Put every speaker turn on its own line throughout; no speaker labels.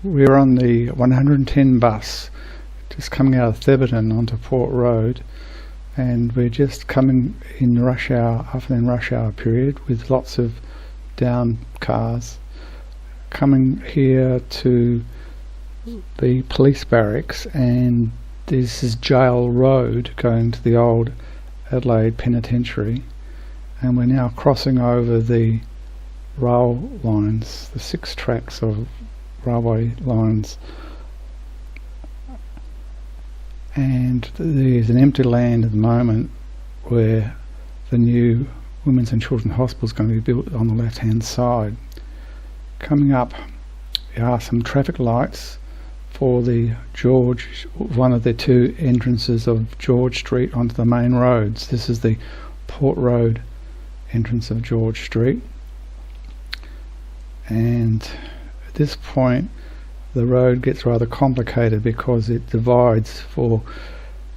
We're on the 110 bus just coming out of Theberton onto Port Road, and we're just coming in rush hour, afternoon rush hour period, with lots of down cars coming here to the police barracks, and this is Jail Road going to the old Adelaide Penitentiary, and we're now crossing over the rail lines, the 6 tracks of railway lines, and there's an empty land at the moment where the new Women's and Children's Hospital is going to be built on the left hand side. Coming up are some traffic lights for the one of the 2 entrances of George Street onto the main roads. This is the Port Road entrance of George Street, and at this point the road gets rather complicated because it divides for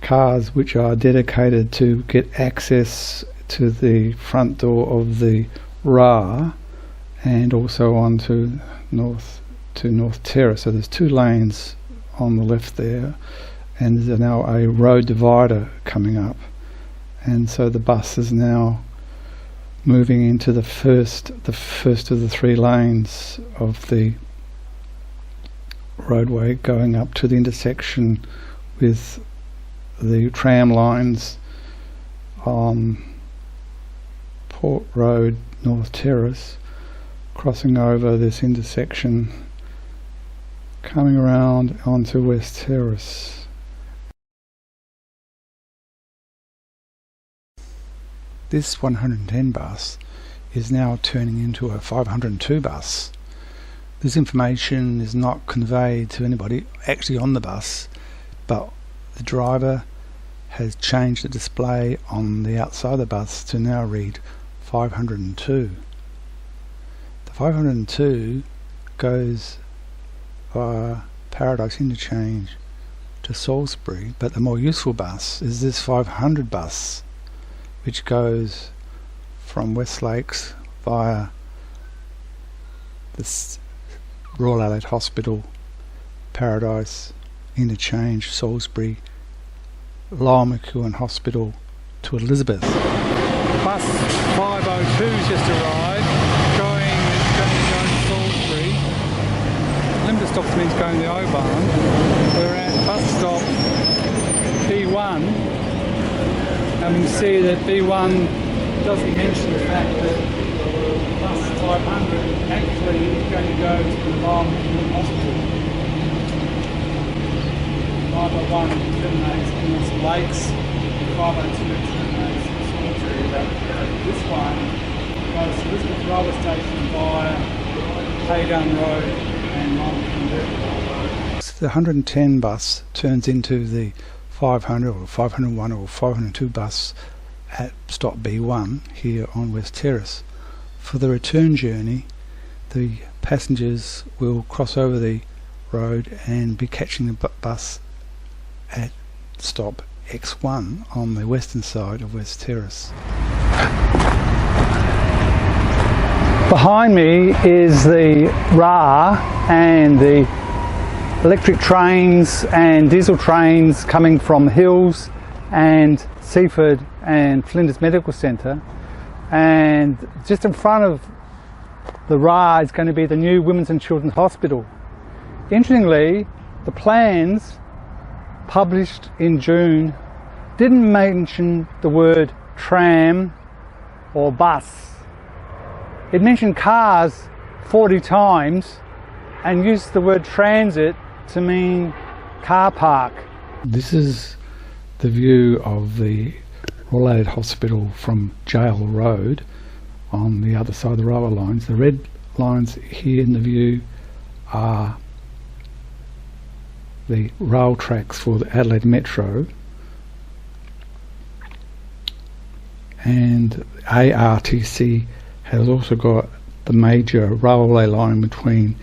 cars which are dedicated to get access to the front door of the RAH and also onto North Terrace. So there's 2 lanes on the left there, and there's now a road divider coming up, and so the bus is now moving into the first of the 3 lanes of the roadway, going up to the intersection with the tram lines on Port Road, North Terrace, crossing over this intersection, coming around onto West Terrace. This 110 bus is now turning into a 502 bus. This information is not conveyed to anybody actually on the bus, but the driver has changed the display on the outside of the bus to now read 502. The 502 goes via Paradise Interchange to Salisbury, but the more useful bus is this 500 bus, which goes from West Lakes via this Royal Adelaide Hospital, Paradise Interchange, Salisbury, Lyell McEwen Hospital to Elizabeth. Bus 502's just arrived, going to Salisbury. Limited stops means going to Oban. We're at bus stop B1, and we can see that B1 doesn't mention the fact that bus 500 actually is going to go to the Lyell McEwen Hospital. 501 terminates in West Lakes, 502 terminates in Salisbury. This one goes to Elizabeth Railway Station via Haydown Road and Lyell. The 110 bus turns into the 500 or 501 or 502 bus at stop B1 here on West Terrace. For the return journey, the passengers will cross over the road and be catching the bus at stop X1 on the western side of West Terrace. Behind me is the RAH and the electric trains and diesel trains coming from Hills and Seaford and Flinders Medical Centre, and just in front of the RAH is going to be the new Women's and Children's Hospital. Interestingly, the plans published in June didn't mention the word tram or bus. It mentioned cars 40 times and used the word transit to mean car park. This is the view of the Royal Adelaide Hospital from Jail Road on the other side of the railway lines. The red lines here in the view are the rail tracks for the Adelaide Metro, and ARTC has also got the major railway line between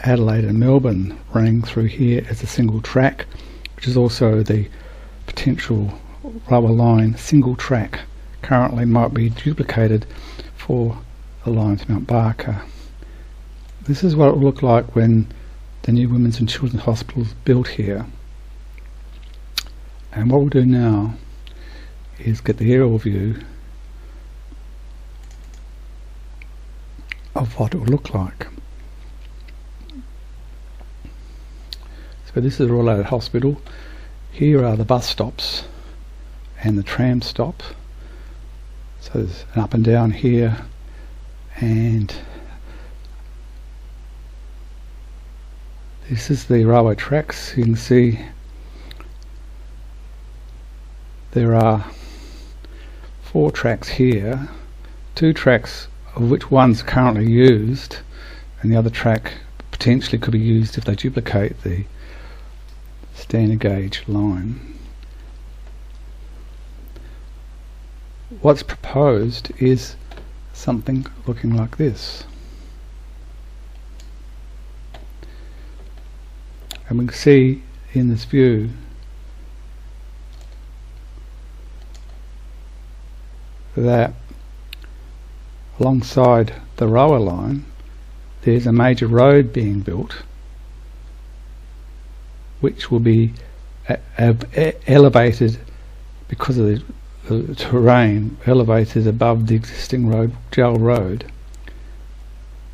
Adelaide and Melbourne running through here as a single track, which is also the potential railway line single track. Currently might be duplicated for the line to Mount Barker. This is what it will look like when the new Women's and Children's Hospitals built here. And what we'll do now is get the aerial view of what it will look like. So this is Royal Adelaide Hospital. Here are the bus stops and the tram stop. So there's an up and down here, and this is the railway tracks. You can see there are 4 tracks here, 2 tracks of which one's currently used, and the other track potentially could be used if they duplicate the standard gauge line. What's proposed is something looking like this. And we can see in this view that alongside the railway line there's a major road being built, which will be elevated because of the terrain, elevated above the existing road, Jail Road,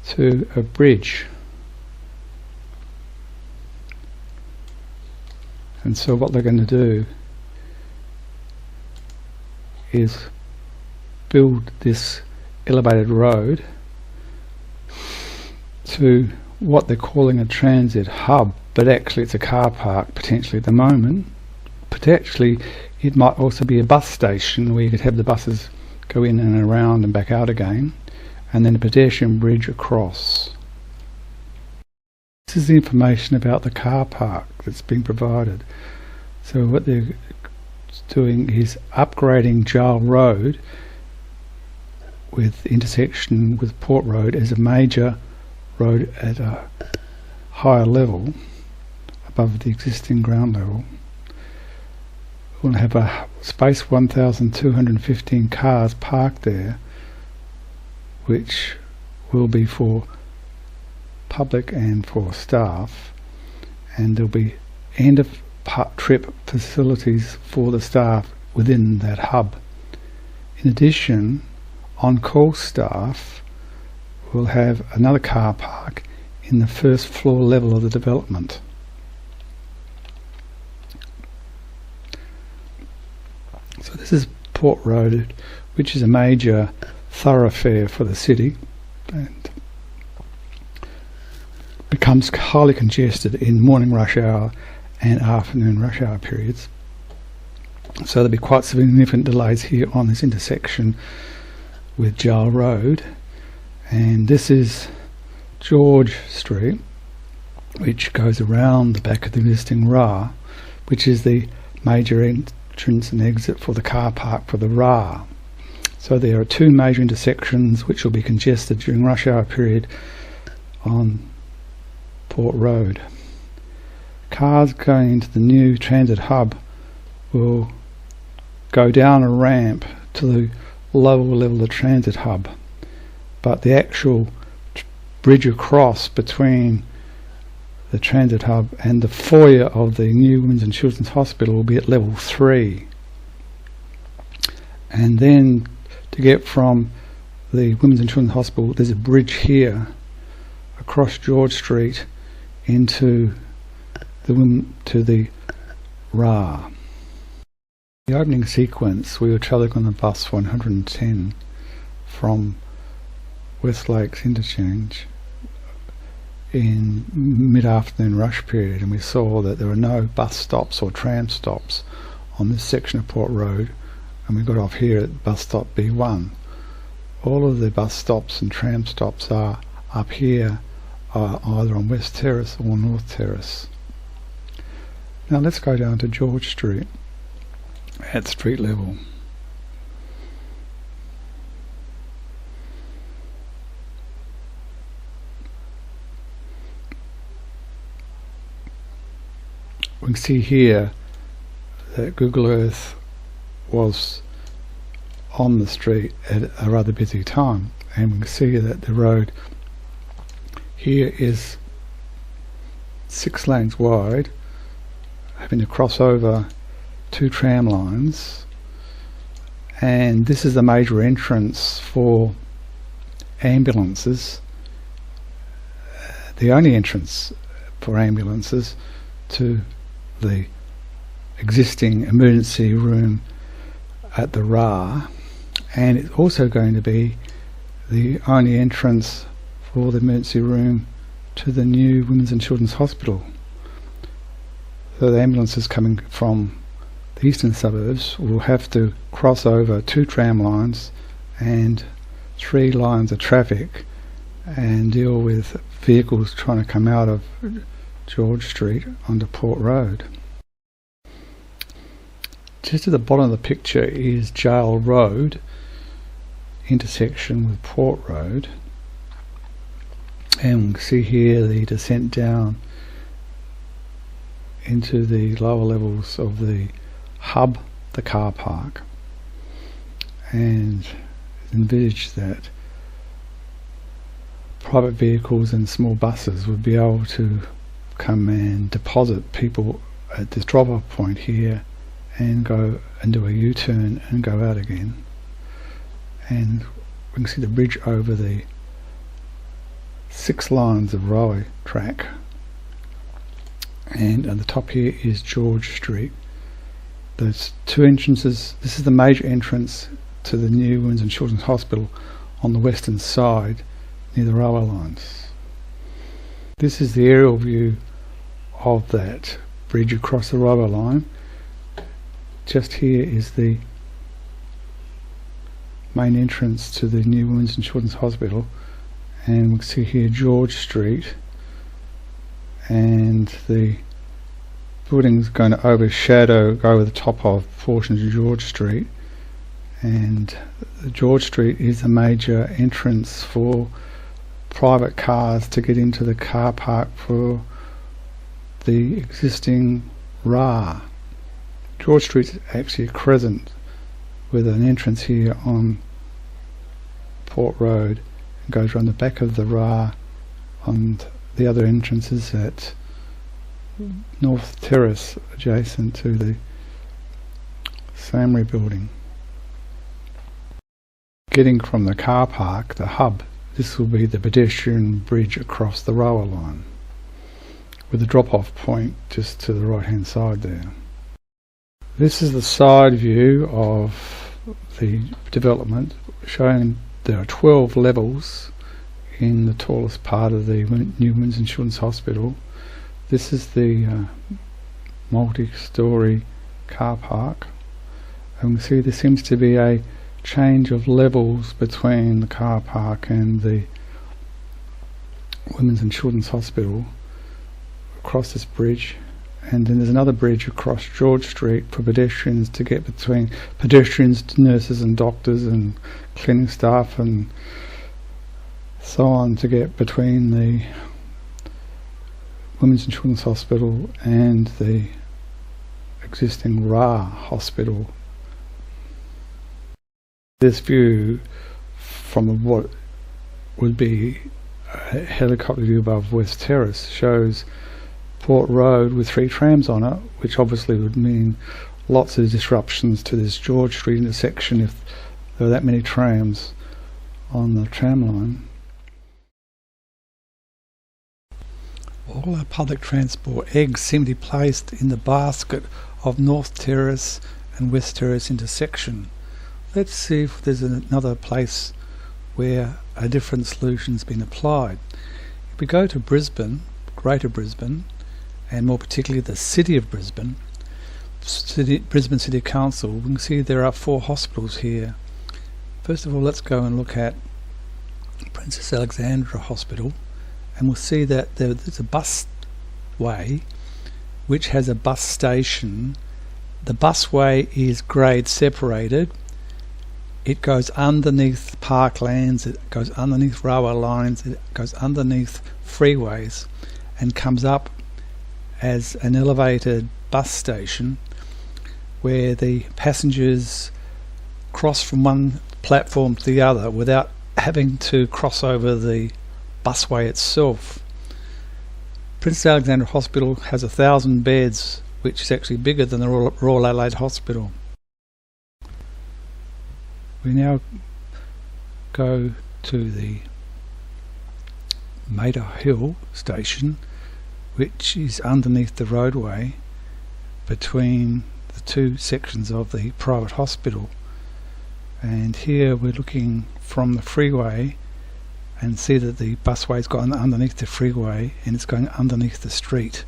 to a bridge. And so what they're going to do is build this elevated road to what they're calling a transit hub, but actually it's a car park potentially at the moment. Potentially it might also be a bus station where you could have the buses go in and around and back out again, and then a pedestrian bridge across. This is the information about the car park that's been provided. So what they're doing is upgrading Jail Road with intersection with Port Road as a major road at a higher level above the existing ground level. We'll have a space 1,215 cars parked there, which will be for public and for staff, and there'll be end of trip facilities for the staff within that hub. In addition, on-call staff will have another car park in the first floor level of the development. So this is Port Road, which is a major thoroughfare for the city and becomes highly congested in morning rush hour and afternoon rush hour periods. So there'll be quite significant delays here on this intersection with Jail Road. And this is George Street, which goes around the back of the existing RAH, which is the major entrance and exit for the car park for the RAH. So there are 2 major intersections which will be congested during rush hour period on Port Road. Cars going into the new transit hub will go down a ramp to the lower level of the transit hub, but the actual bridge across between the transit hub and the foyer of the new Women's and Children's Hospital will be at level 3. And then to get from the Women's and Children's Hospital, there's a bridge here across George Street into the RAH. The opening sequence, we were travelling on the bus 110 from West Lakes Interchange in mid-afternoon rush period, and we saw that there were no bus stops or tram stops on this section of Port Road, and we got off here at bus stop B1. All of the bus stops and tram stops are up here, either on West Terrace or North Terrace. Now let's go down to George Street at street level. We can see here that Google Earth was on the street at a rather busy time, and we can see that the road here is 6 lanes wide, having to cross over 2 tram lines, and this is the major entrance for ambulances, the only entrance for ambulances to the existing emergency room at the RAH, and it's also going to be the only entrance for the emergency room to the new Women's and Children's Hospital. So the ambulances coming from the eastern suburbs will have to cross over 2 tram lines and 3 lines of traffic and deal with vehicles trying to come out of George Street onto Port Road. Just at the bottom of the picture is Jail Road, intersection with Port Road, and we can see here the descent down into the lower levels of the hub, the car park, and envisage that private vehicles and small buses would be able to come and deposit people at this drop-off point here and go and do a U-turn and go out again. And we can see the bridge over the 6 lines of railway track, and at the top here is George Street. There's 2 entrances. This is the major entrance to the new Women's and Children's Hospital on the western side near the railway lines. This is the aerial view of that bridge across the railway line. Just here is the main entrance to the new Women's and Children's Hospital, and we can see here George Street, and the building's going to overshadow, go over the top of portions of George Street, and George Street is a major entrance for private cars to get into the car park for the existing RAH. George Street's actually a crescent with an entrance here on Port Road and goes around the back of the RAH, and the other entrances at North Terrace adjacent to the Samry building. Getting from the car park, the hub, this will be the pedestrian bridge across the railway line with a drop-off point just to the right hand side there. This is the side view of the development, showing there are 12 levels in the tallest part of the new Women's and Children's Hospital. This is the multi-storey car park, and we can see there seems to be a change of levels between the car park and the Women's and Children's Hospital across this bridge. And then there's another bridge across George Street for pedestrians to get between pedestrians, nurses and doctors and cleaning staff and so on, to get between the Women's and Children's Hospital and the existing RAH Hospital. This view from what would be a helicopter view above West Terrace shows Port Road with 3 trams on it, which obviously would mean lots of disruptions to this George Street intersection if there are that many trams on the tram line. All our public transport eggs seem to be placed in the basket of North Terrace and West Terrace intersection. Let's see if there's another place where a different solution's been applied. If we go to Brisbane, Greater Brisbane, and more particularly the City of Brisbane, Brisbane City Council, we can see there are 4 hospitals here. First of all, let's go and look at Princess Alexandra Hospital, and we'll see that there's a busway which has a bus station. The busway is grade separated. It goes underneath parklands, it goes underneath railway lines, it goes underneath freeways, and comes up as an elevated bus station where the passengers cross from one platform to the other without having to cross over the busway itself. Prince Alexandra Hospital has 1,000 beds, which is actually bigger than the Royal Adelaide Hospital. We now go to the Maida Hill station, which is underneath the roadway between the two sections of the private hospital. And here we're looking from the freeway and see that the busway's gone underneath the freeway and it's going underneath the street.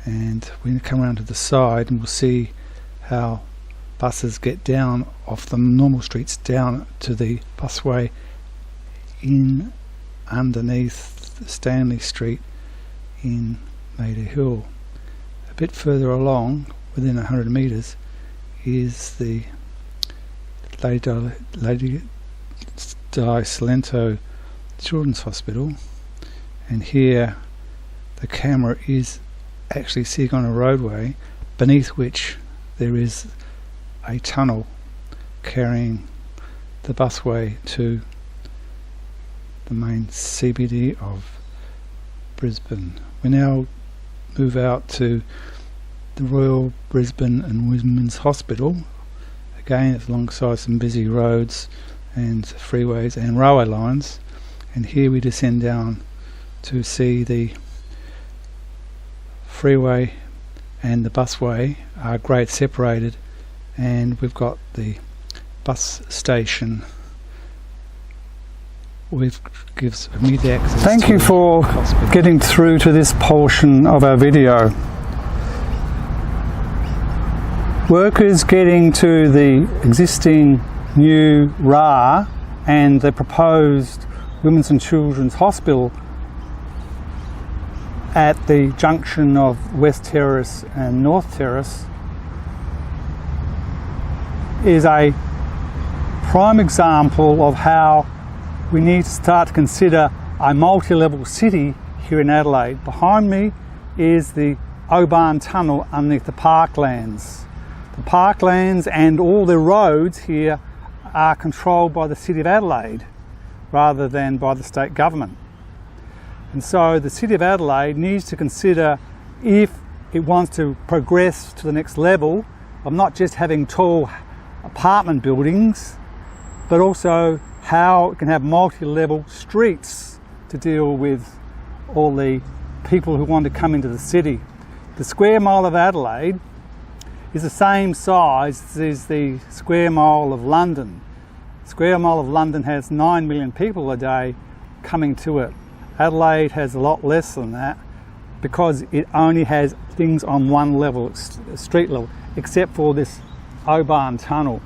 And we come around to the side and we'll see how buses get down off the normal streets down to the busway in underneath Stanley Street in Maida Hill. A bit further along, within 100 metres, is the Lady Di Salento Children's Hospital, and here the camera is actually sitting on a roadway beneath which there is a tunnel carrying the busway to the main CBD of Brisbane. We now move out to the Royal Brisbane and Women's Hospital. Again, it's alongside some busy roads and freeways and railway lines, and here we descend down to see the freeway and the busway are grade separated, and we've got the bus station which gives immediate access. Thank you for getting through to this portion of our video. Workers getting to the existing new RAH and the proposed Women's and Children's Hospital at the junction of West Terrace and North Terrace is a prime example of how we need to start to consider a multi-level city here in Adelaide. Behind me is the Oban Tunnel underneath the parklands. The parklands and all the roads here are controlled by the City of Adelaide rather than by the state government. And so the City of Adelaide needs to consider, if it wants to progress to the next level of not just having tall apartment buildings, but also how it can have multi-level streets to deal with all the people who want to come into the city. The Square Mile of Adelaide is the same size as the Square Mile of London. The Square Mile of London has 9 million people a day coming to it. Adelaide has a lot less than that because it only has things on one level, street level, except for this Oban Tunnel.